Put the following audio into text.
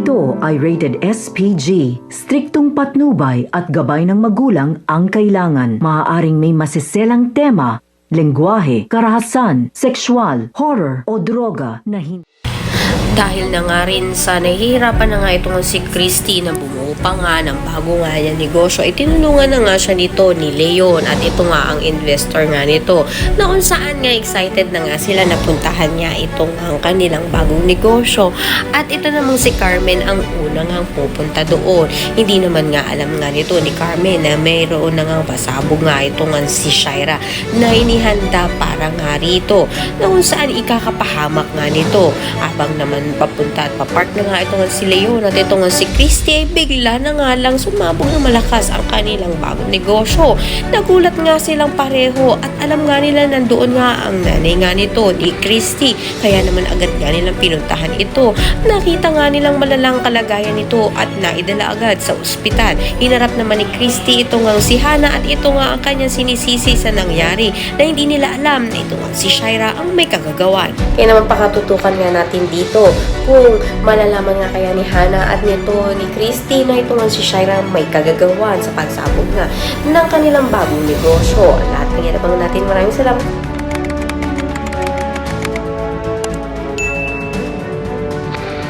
Ito ay rated SPG. Striktong patnubay at gabay ng magulang ang kailangan. Maaaring may masiselang tema, lengguwahe, karahasan, sexual, horror o droga na hindi. Dahil na nga rin sa nahihirapan na nga itong si Christy na bumuo pa nga ng bago nga niya negosyo, ay tinulungan na nga siya nito ni Leon at ito nga ang investor nga nito na kung saan nga excited na nga sila napuntahan niya itong ang kanilang bagong negosyo. At ito namang si Carmen ang unang nga pupunta doon. Hindi naman nga alam nga nito ni Carmen na mayroon na nga pasabog nga itong si Shaira na inihanda para nga rito na kung saan ikakapahamak nga nito. Habang naman papunta at papark na nga ito nga si Leon at ito nga si Christy ay bigla na nga lang sumabog na malakas ang kanilang bagong negosyo. Nagulat nga silang pareho at alam nga nila nandoon nga ang nanay nga nito ni Christy, kaya naman agad nga nilang pinuntahan ito. Nakita nga nilang malalang kalagayan nito at naidala agad sa ospital. Hinarap naman ni Christy ito nga si Hana at ito nga ang kanyang sinisisi sa nangyari na hindi nila alam na ito nga si Shaira ang may kagagawan. Kaya naman pakatutukan nga natin dito kung malalaman nga kaya ni Hana at nito ni Christy na ito nga si Shaira may kagagawan sa pagsabog nga ng kanilang bagong negosyo. Lahat kaya naman natin, maraming salamat.